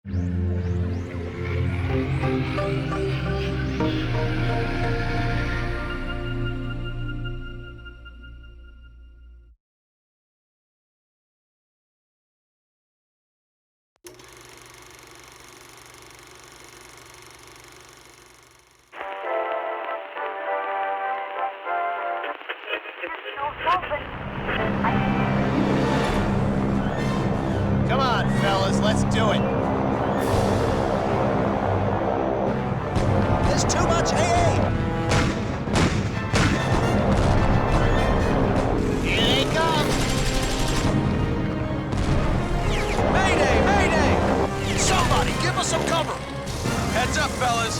Come on, fellas, let's do it. There's too much AA! Here they come! Mayday! Mayday! Somebody, give us some cover! Heads up, fellas!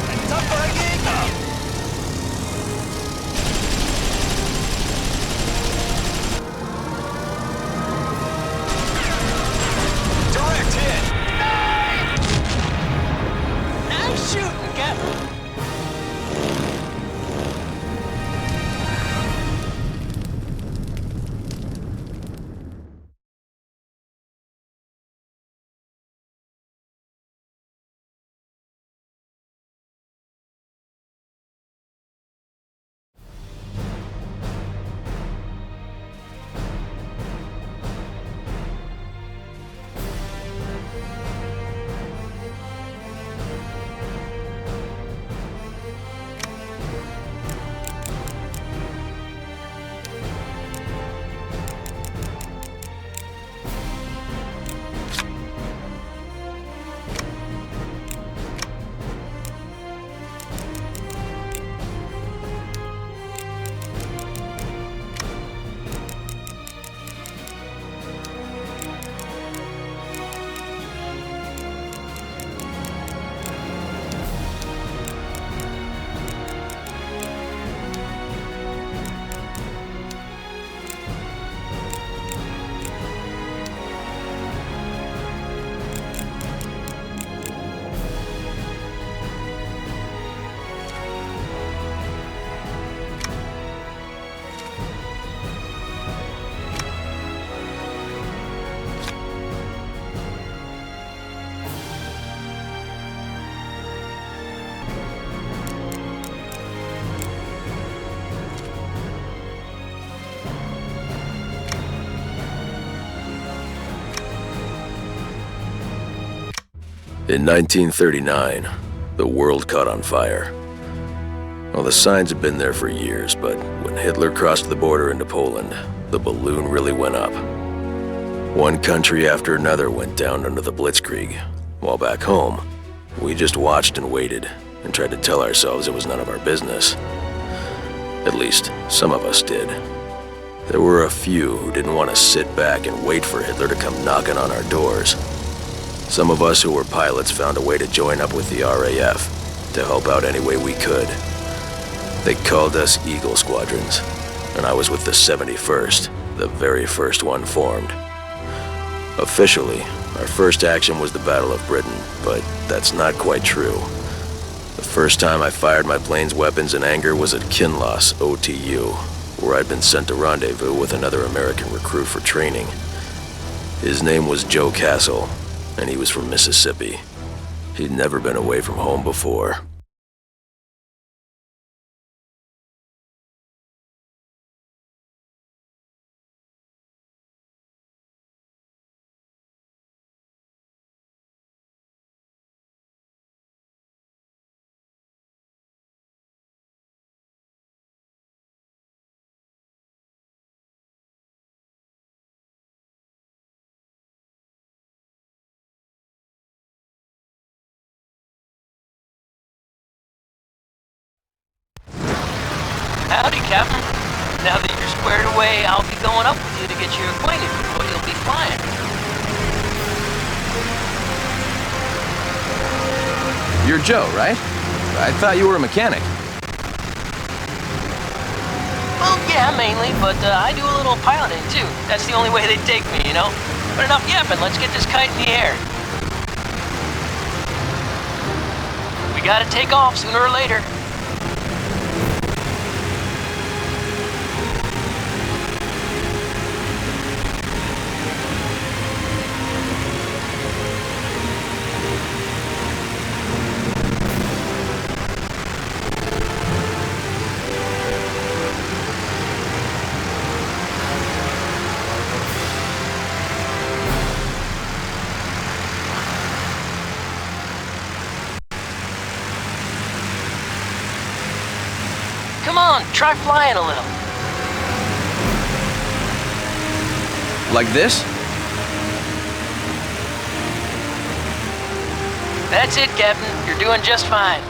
Heads up for a gig! Direct hit! Nice shooting, Captain! In 1939, the world caught on fire. Well, the signs had been there for years, but when Hitler crossed the border into Poland, the balloon really went up. One country after another went down under the Blitzkrieg, while back home, we just watched and waited and tried to tell ourselves it was none of our business. At least, some of us did. There were a few who didn't want to sit back and wait for Hitler to come knocking on our doors. Some of us who were pilots found a way to join up with the RAF to help out any way we could. They called us Eagle Squadrons, and I was with the 71st, the very first one formed. Officially, our first action was the Battle of Britain, but that's not quite true. The first time I fired my plane's weapons in anger was at Kinloss, OTU, where I'd been sent to rendezvous with another American recruit for training. His name was Joe Castle, and he was from Mississippi. He'd never been away from home before. Howdy, Captain. Now that you're squared away, I'll be going up with you to get you acquainted with what you'll be flying. You're Joe, right? I thought you were a mechanic. Well, yeah, mainly, but I do a little piloting, too. That's the only way they take me, you know? But enough yapping, let's get this kite in the air. We gotta take off sooner or later. Come on, try flying a little. Like this? That's it, Captain. You're doing just fine.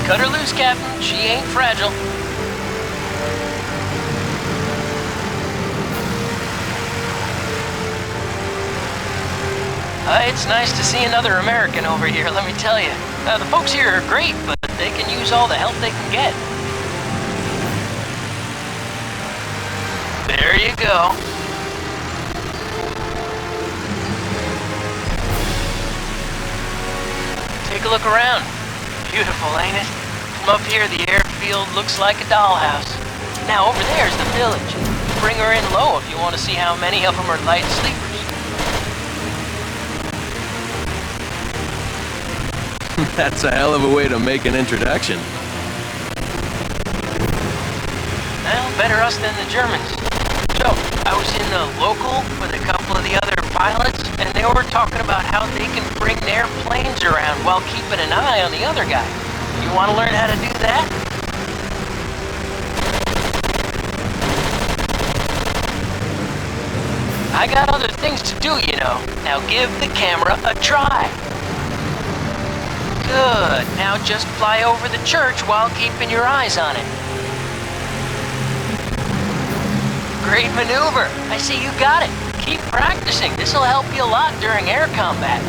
Cut her loose, Captain. She ain't fragile. It's nice to see another American over here, let me tell you. The folks here are great, but they can use all the help they can get. There you go. Take a look around. Beautiful, ain't it? From up here, the airfield looks like a dollhouse. Now, over there's the village. Bring her in low if you want to see how many of them are light sleepers. That's a hell of a way to make an introduction. Well, better us than the Germans. So, I was in the local with a couple of the other pilots, and they were talking about how they can bring their planes around while keeping an eye on the other guy. You want to learn how to do that? I got other things to do, you know. Now give the camera a try. Good. Now just fly over the church while keeping your eyes on it. Great maneuver. I see you got it. Keep practicing. This'll help you a lot during air combat.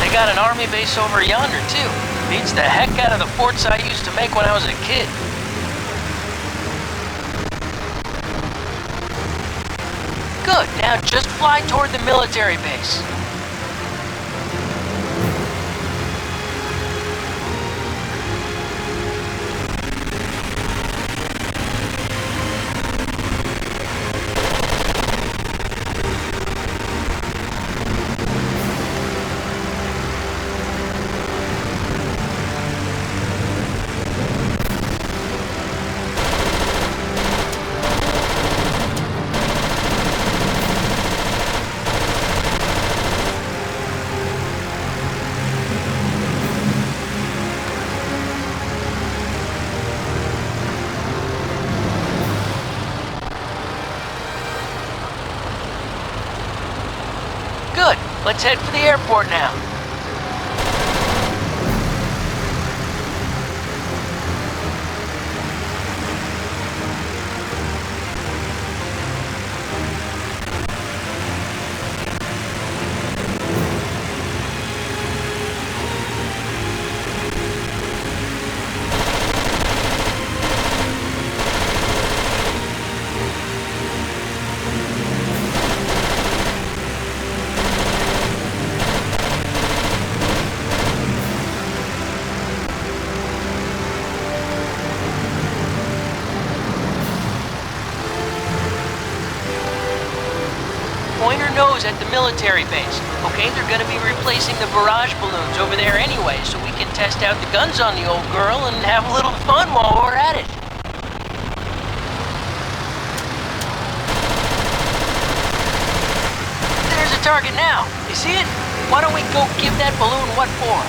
They got an army base over yonder, too. Beats the heck out of the forts I used to make when I was a kid. Good. Now just fly toward the military base. Good. Let's head for the airport now. Point her nose at the military base. Okay, they're gonna be replacing the barrage balloons over there anyway, so we can test out the guns on the old girl and have a little fun while we're at it. There's a target now. You see it? Why don't we go give that balloon what for?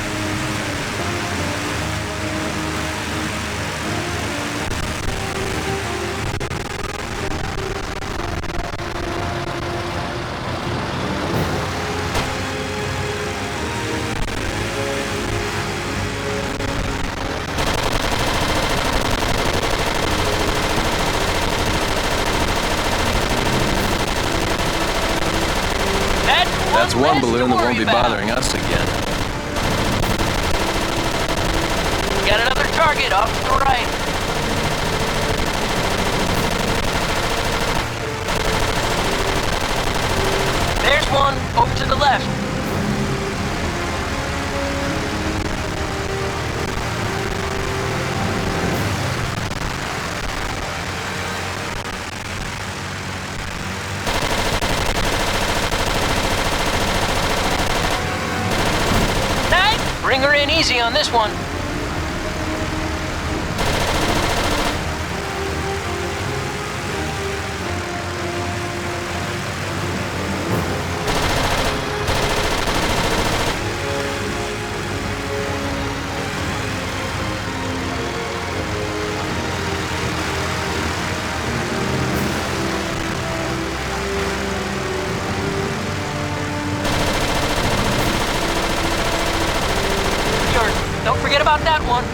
That's one balloon that won't be bothering us again. Got another target off to the right. There's one over to the left. easy on this one. Don't forget about that one.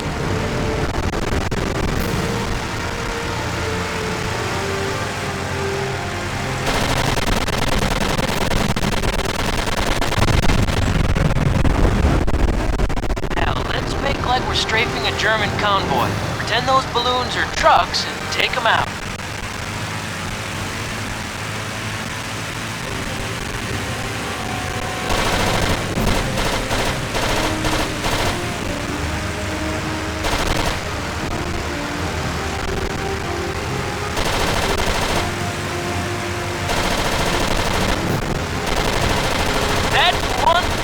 Now, let's make like we're strafing a German convoy. Pretend those balloons are trucks and take them out.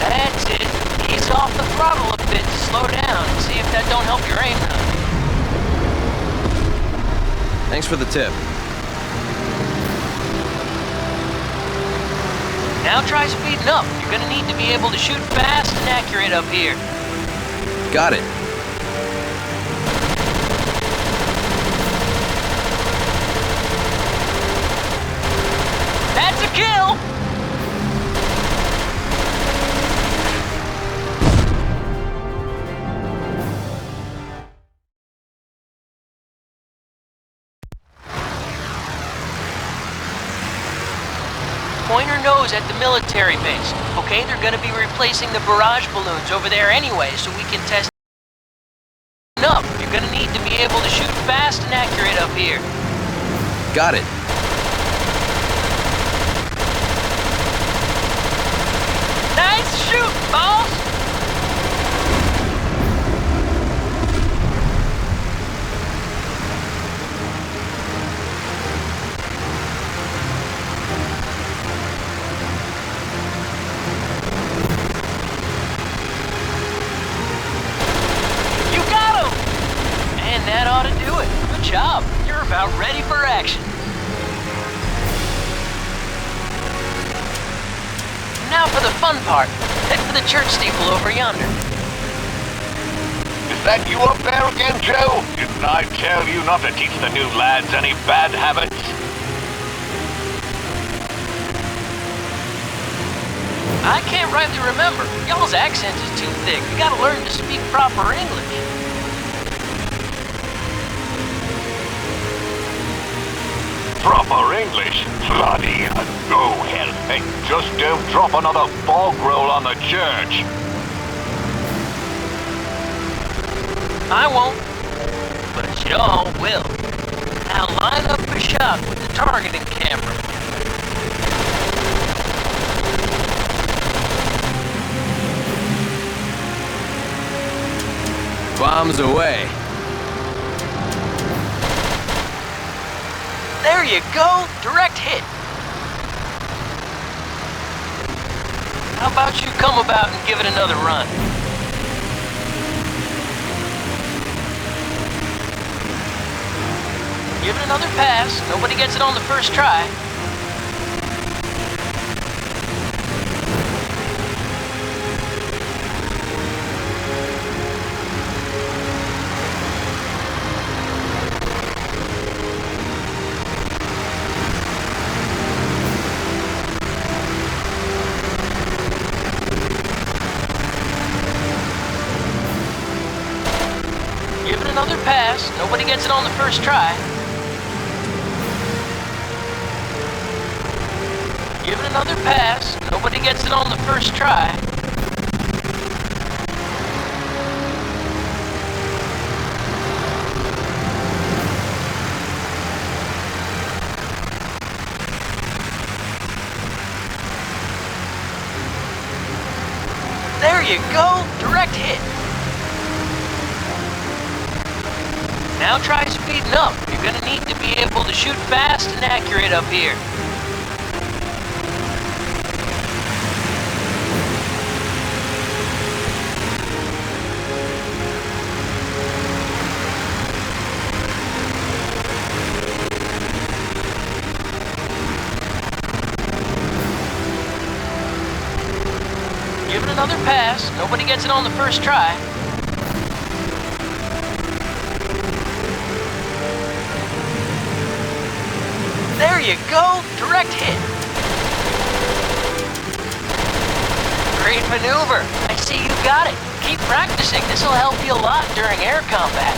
That's it. Ease off the throttle a bit to slow down. See if that don't help your aim none. Thanks for the tip. Now try speeding up. You're gonna need to be able to shoot fast and accurate up here. Got it. That's a kill! Point your nose at the military base. Okay, they're gonna be replacing the barrage balloons over there anyway, so we can test up. You're gonna need to be able to shoot fast and accurate up here. Got it. Nice shoot, boss! That ought to do it. Good job. You're about ready for action. Now for the fun part. Head for the church steeple over yonder. Is that you up there again, Joe? Didn't I tell you not to teach the new lads any bad habits? I can't rightly remember. Y'all's accent is too thick. You gotta learn to speak proper English. Proper English? Bloody no hell. Hey, just don't drop another bog roll on the church. I won't, but I sure will. Now line up a shot with the targeting camera. Bombs away. There you go, direct hit. How about you come about and give it another run? Give it another pass. Nobody gets it on the first try. Give it another pass. Nobody gets it on the first try. Give it another pass. Nobody gets it on the first try. There you go, direct hit. Now try speeding up. You're gonna need to be able to shoot fast and accurate up here. pass. Nobody gets it on the first try. There you go. Direct hit. Great maneuver. I see you got it. Keep practicing. This will help you a lot during air combat.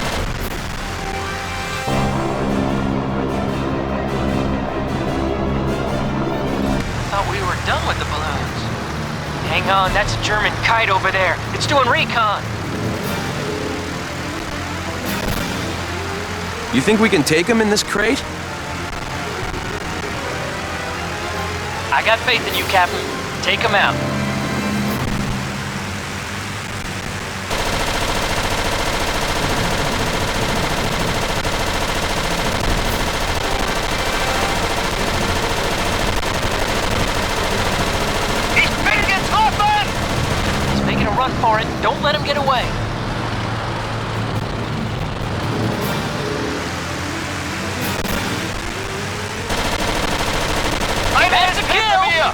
Thought we were done with the balloons. Hang on, that's a German kite over there. It's doing recon. You think we can take him in this crate? I got faith in you, Captain. Take him out. Run for it. Don't let him get away. That's a kill!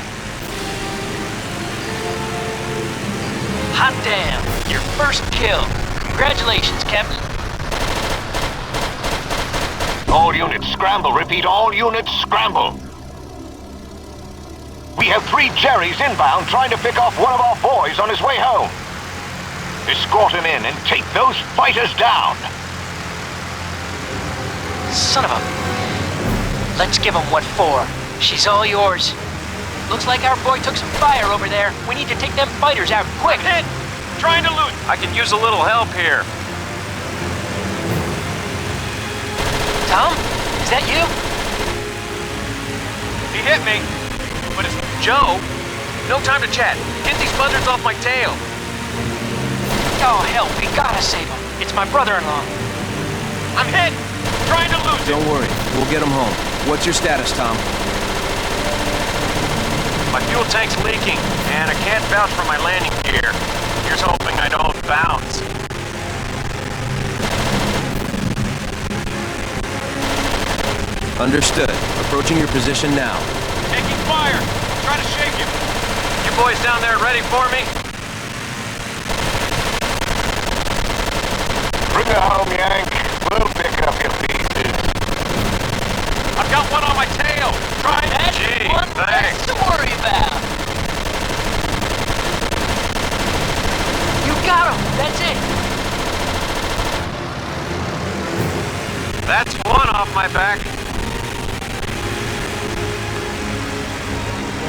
Hot damn. Your first kill. Congratulations, Captain. All units scramble. Repeat, all units scramble. We have 3 Jerrys inbound trying to pick off one of our boys on his way home. Escort him in and take those fighters down. Son of a... Let's give him what for. She's all yours. Looks like our boy took some fire over there. We need to take them fighters out quick. Hit! Trying to loot. I can use a little help here. Tom? Is that you? He hit me. But it's Joe. No time to chat. Get these buzzards off my tail. Oh, hell, we gotta save him. It's my brother-in-law. I'm hit. Trying to lose Don't worry, we'll get him home. What's your status, Tom? My fuel tank's leaking, and I can't vouch for my landing gear. Here's hoping I don't bounce. Understood. Approaching your position now. Taking fire. Try to shake him. You boys down there ready for me? Bring her home, Yank. We'll pick up your pieces. I've got one on my tail. Try it. That's Gee, one thanks. less to worry about. You got him. That's it. That's one off my back.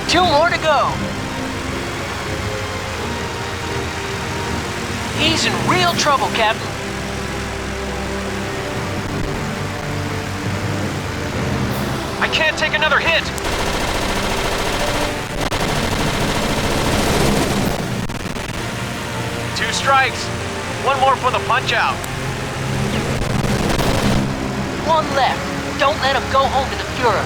2 more to go. He's in real trouble, Captain. I can't take another hit. Two strikes. One more for the punch-out. 1 left. Don't let him go home to the Fuhrer.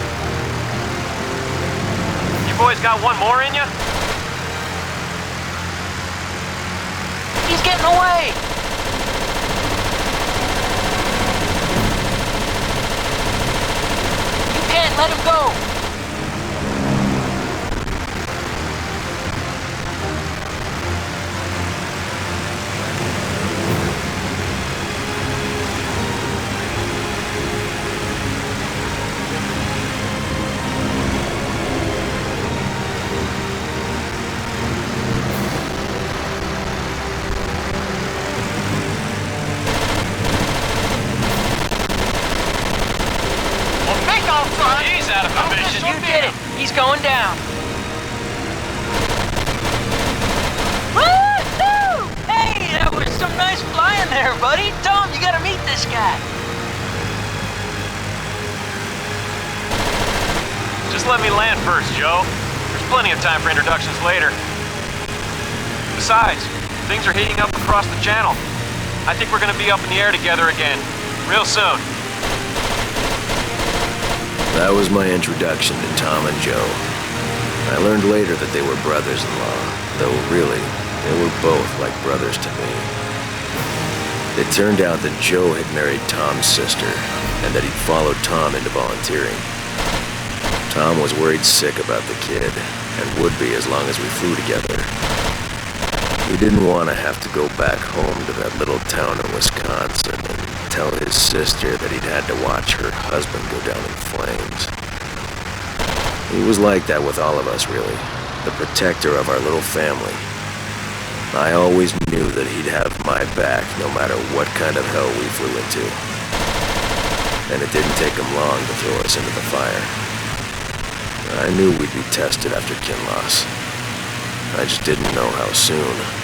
You boys got one more in you? He's getting away. You can't let him go. He's out of position. You did it. He's going down. Woo-hoo! Hey, that was some nice flying there, buddy. Tom, you gotta meet this guy. Just let me land first, Joe. There's plenty of time for introductions later. Besides, things are heating up across the channel. I think we're gonna be up in the air together again, real soon. That was my introduction to Tom and Joe. I learned later that they were brothers-in-law, though really, they were both like brothers to me. It turned out that Joe had married Tom's sister, and that he'd followed Tom into volunteering. Tom was worried sick about the kid, and would be as long as we flew together. He didn't want to have to go back home to that little town in Wisconsin and tell his sister that he'd had to watch her husband go down in flames. He was like that with all of us, really. The protector of our little family. I always knew that he'd have my back no matter what kind of hell we flew into. And it didn't take him long to throw us into the fire. I knew we'd be tested after Kinloss. I just didn't know how soon.